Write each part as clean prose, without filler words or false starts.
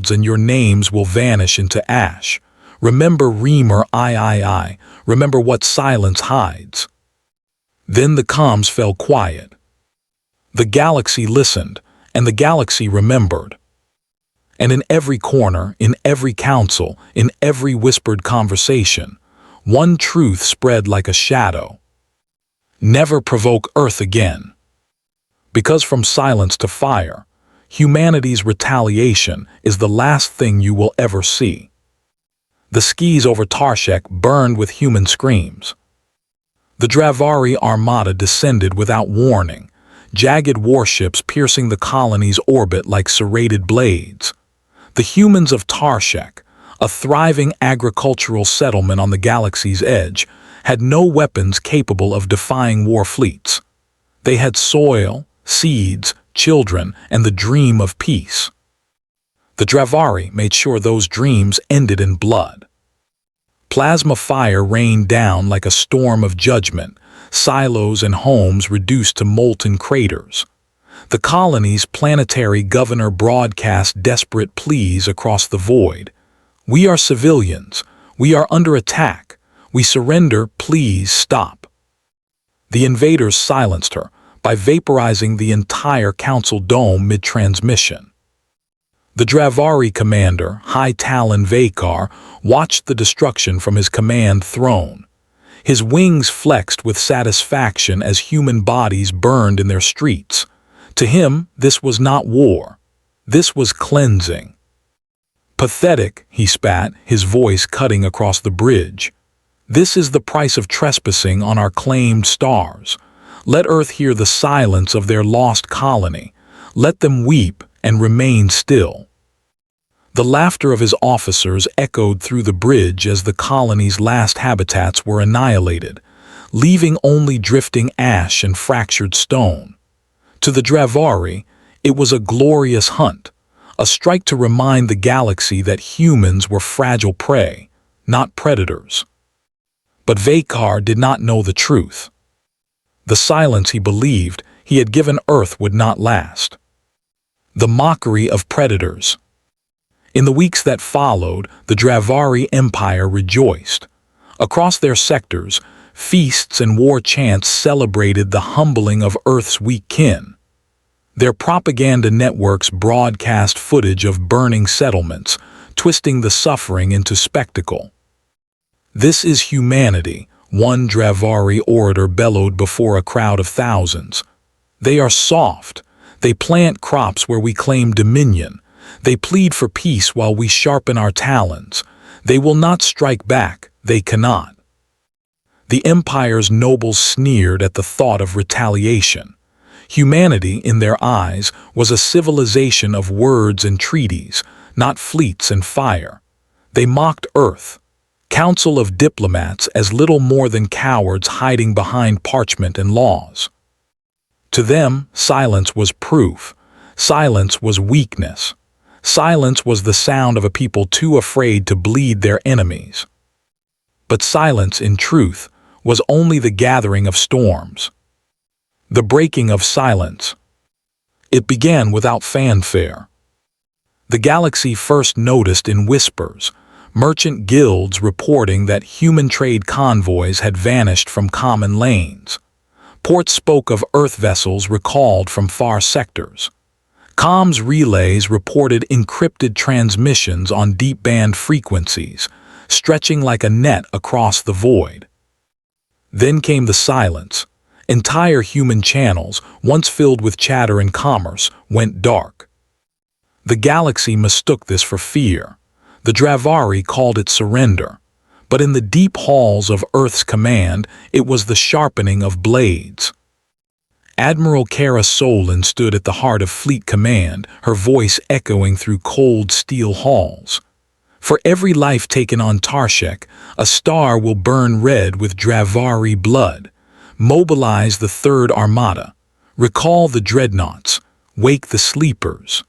clouds and your names will vanish into ash. Remember Reamer I. Remember what silence hides. Then the comms fell quiet. The galaxy listened, and the galaxy remembered. And in every corner, in every council, in every whispered conversation, one truth spread like a shadow. Never provoke Earth again. Because from silence to fire, humanity's retaliation is the last thing you will ever see. The skies over Tarshek burned with human screams. The Dravari armada descended without warning, jagged warships piercing the colony's orbit like serrated blades. The humans of Tarshek, a thriving agricultural settlement on the galaxy's edge, had no weapons capable of defying war fleets. They had soil, seeds, children, and the dream of peace. The Dravari made sure those dreams ended in blood. Plasma fire rained down like a storm of judgment, silos and homes reduced to molten craters. The colony's planetary governor broadcast desperate pleas across the void. "We are civilians. We are under attack. We surrender, please stop." The invaders silenced her by vaporizing the entire council dome mid-transmission. The Dravari commander, High Talon Vakar, watched the destruction from his command throne. His wings flexed with satisfaction as human bodies burned in their streets. To him, this was not war. This was cleansing. "Pathetic," he spat, his voice cutting across the bridge. "This is the price of trespassing on our claimed stars. Let Earth hear the silence of their lost colony. Let them weep and remain still." The laughter of his officers echoed through the bridge as the colony's last habitats were annihilated, leaving only drifting ash and fractured stone. To the Dravari, it was a glorious hunt, a strike to remind the galaxy that humans were fragile prey, not predators. But Vakar did not know the truth. The silence he believed he had given Earth would not last. The mockery of predators. In the weeks that followed, the Dravari Empire rejoiced. Across their sectors, feasts and war chants celebrated the humbling of Earth's weak kin. Their propaganda networks broadcast footage of burning settlements, twisting the suffering into spectacle. "This is humanity," one Dravari orator bellowed before a crowd of thousands. "They are soft. They plant crops where we claim dominion. They plead for peace while we sharpen our talons. They will not strike back. They cannot." The Empire's nobles sneered at the thought of retaliation. Humanity, in their eyes, was a civilization of words and treaties, not fleets and fire. They mocked Earth, council of diplomats, as little more than cowards hiding behind parchment and laws. To them, silence was proof. Silence was weakness. Silence was the sound of a people too afraid to bleed their enemies. But silence, in truth, was only the gathering of storms. The breaking of silence. It began without fanfare. The galaxy first noticed in whispers, merchant guilds reporting that human trade convoys had vanished from common lanes. Ports spoke of Earth vessels recalled from far sectors. Comms relays reported encrypted transmissions on deep-band frequencies, stretching like a net across the void. Then came the silence. Entire human channels, once filled with chatter and commerce, went dark. The galaxy mistook this for fear. The Dravari called it surrender. But in the deep halls of Earth's command, it was the sharpening of blades. Admiral Kara Solon stood at the heart of Fleet Command, her voice echoing through cold steel halls. "For every life taken on Tarshek, a star will burn red with Dravari blood. Mobilize the Third Armada. Recall the dreadnoughts. Wake the sleepers."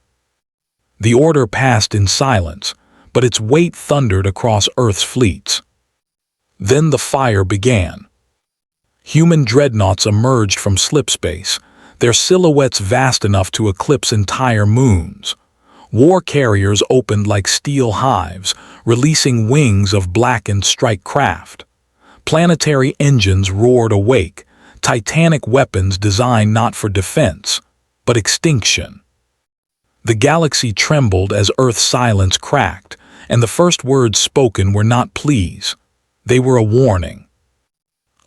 The order passed in silence, but its weight thundered across Earth's fleets. Then the fire began. Human dreadnoughts emerged from slipspace, their silhouettes vast enough to eclipse entire moons. War carriers opened like steel hives, releasing wings of blackened strike craft. Planetary engines roared awake, titanic weapons designed not for defense, but extinction. The galaxy trembled as Earth's silence cracked, and the first words spoken were not pleas. They were a warning.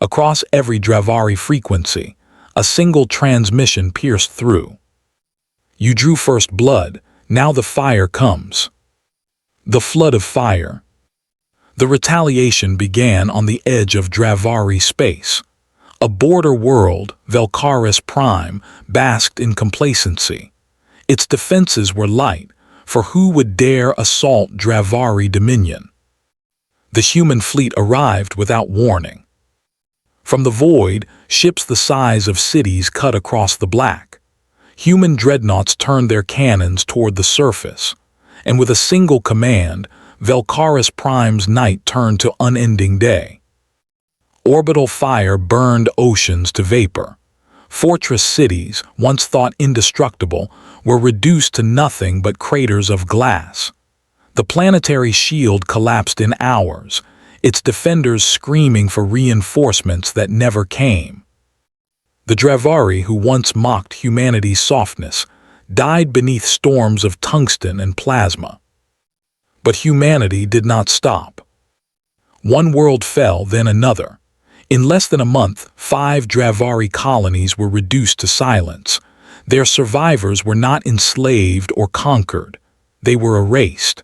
Across every Dravari frequency, a single transmission pierced through. You drew first blood, now the fire comes. The flood of fire. The retaliation began on the edge of Dravari space. A border world, Velkaris Prime, basked in complacency. Its defenses were light, for who would dare assault Dravari dominion? The human fleet arrived without warning. From the void, ships the size of cities cut across the black. Human dreadnoughts turned their cannons toward the surface, and with a single command, Velkaris Prime's night turned to unending day. Orbital fire burned oceans to vapor. Fortress cities, once thought indestructible, were reduced to nothing but craters of glass. The planetary shield collapsed in hours, its defenders screaming for reinforcements that never came. The Dravari, who once mocked humanity's softness, died beneath storms of tungsten and plasma. But humanity did not stop. One world fell, then another. In less than a month, 5 Dravari colonies were reduced to silence. Their survivors were not enslaved or conquered. They were erased.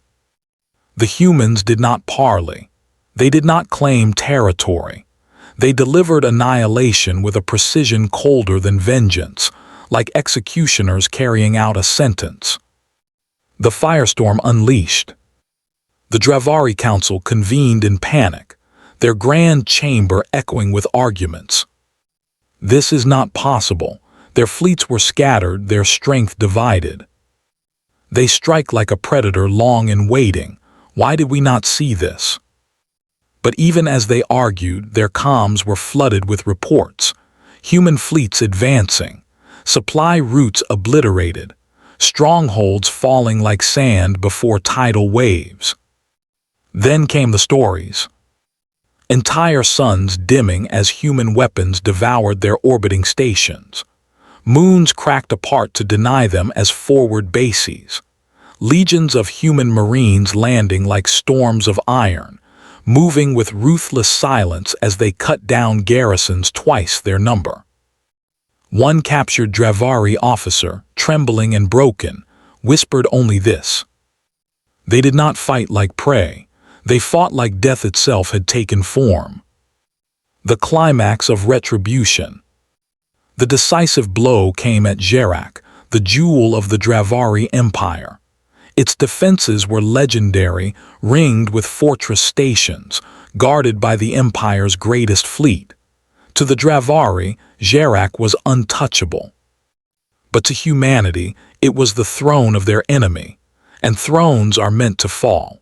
The humans did not parley. They did not claim territory. They delivered annihilation with a precision colder than vengeance, like executioners carrying out a sentence. The firestorm unleashed. The Dravari Council convened in panic, their grand chamber echoing with arguments. This is not possible. Their fleets were scattered, their strength divided. They strike like a predator long in waiting. Why did we not see this? But even as they argued, their comms were flooded with reports. Human fleets advancing, supply routes obliterated, strongholds falling like sand before tidal waves. Then came the stories. Entire suns dimming as human weapons devoured their orbiting stations. Moons cracked apart to deny them as forward bases. Legions of human marines landing like storms of iron, moving with ruthless silence as they cut down garrisons twice their number. One captured Dravari officer, trembling and broken, whispered only this. They did not fight like prey. They fought like death itself had taken form. The climax of retribution. The decisive blow came at Gerak, the jewel of the Dravari Empire. Its defenses were legendary, ringed with fortress stations, guarded by the Empire's greatest fleet. To the Dravari, Gerak was untouchable. But to humanity, it was the throne of their enemy, and thrones are meant to fall.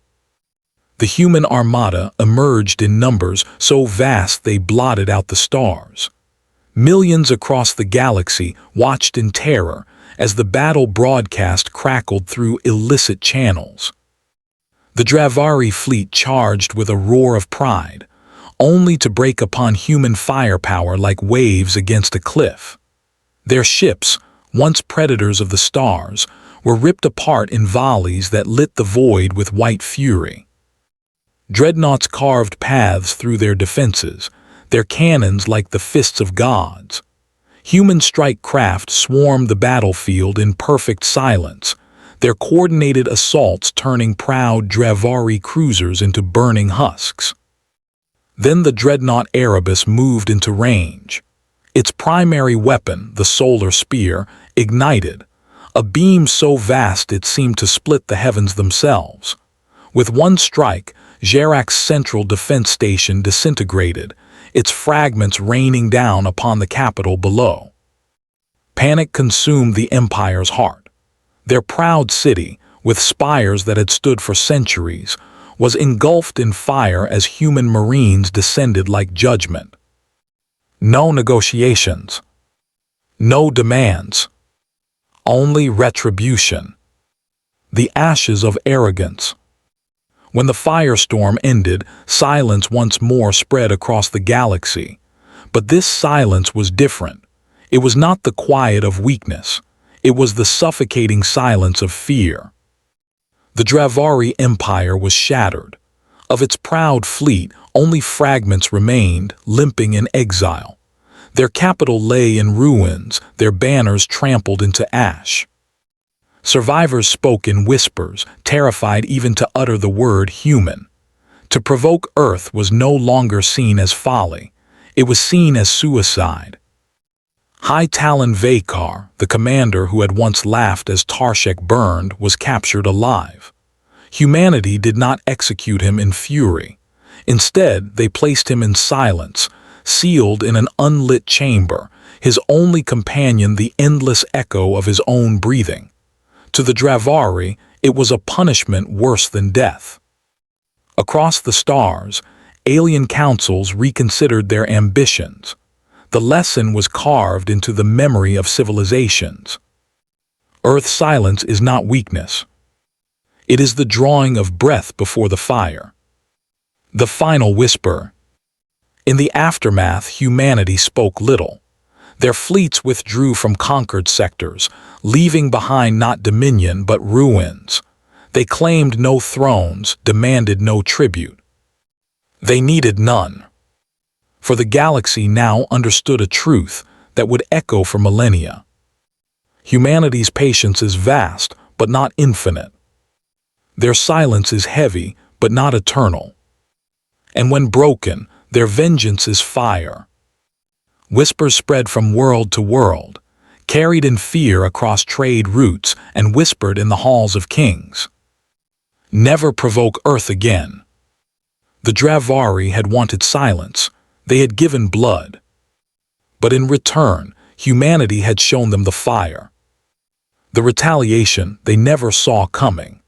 The human armada emerged in numbers so vast they blotted out the stars. Millions across the galaxy watched in terror as the battle broadcast crackled through illicit channels. The Dravari fleet charged with a roar of pride, only to break upon human firepower like waves against a cliff. Their ships, once predators of the stars, were ripped apart in volleys that lit the void with white fury. Dreadnoughts carved paths through their defenses, their cannons like the fists of gods. Human strike craft swarmed the battlefield in perfect silence, their coordinated assaults turning proud Dravari cruisers into burning husks. Then the dreadnought Erebus moved into range. Its primary weapon, the solar spear, ignited, a beam so vast it seemed to split the heavens themselves. With one strike, Gerak's central defense station disintegrated, its fragments raining down upon the capital below. Panic consumed the Empire's heart. Their proud city, with spires that had stood for centuries, was engulfed in fire as human marines descended like judgment. No negotiations. No demands. Only retribution. the ashes of arrogance. When the firestorm ended, silence once more spread across the galaxy. But this silence was different. It was not the quiet of weakness. It was the suffocating silence of fear. The Dravari Empire was shattered. Of its proud fleet, only fragments remained, limping in exile. Their capital lay in ruins, their banners trampled into ash. Survivors spoke in whispers, terrified even to utter the word human. To provoke Earth was no longer seen as folly. It was seen as suicide. High Talon Vakar, the commander who had once laughed as Tarshek burned, was captured alive. Humanity did not execute him in fury. Instead, they placed him in silence, sealed in an unlit chamber, his only companion the endless echo of his own breathing. To the Dravari, it was a punishment worse than death. Across the stars, alien councils reconsidered their ambitions. The lesson was carved into the memory of civilizations. Earth's silence is not weakness. It is the drawing of breath before the fire. The final whisper. In the aftermath, humanity spoke little. Their fleets withdrew from conquered sectors, leaving behind not dominion but ruins. They claimed no thrones, demanded no tribute. They needed none. For the galaxy now understood a truth that would echo for millennia. Humanity's patience is vast, but not infinite. Their silence is heavy, but not eternal. And when broken, their vengeance is fire. Whispers spread from world to world, carried in fear across trade routes and whispered in the halls of kings. Never provoke Earth again. The Dravari had wanted silence. They had given blood. But in return, humanity had shown them the fire. The retaliation they never saw coming.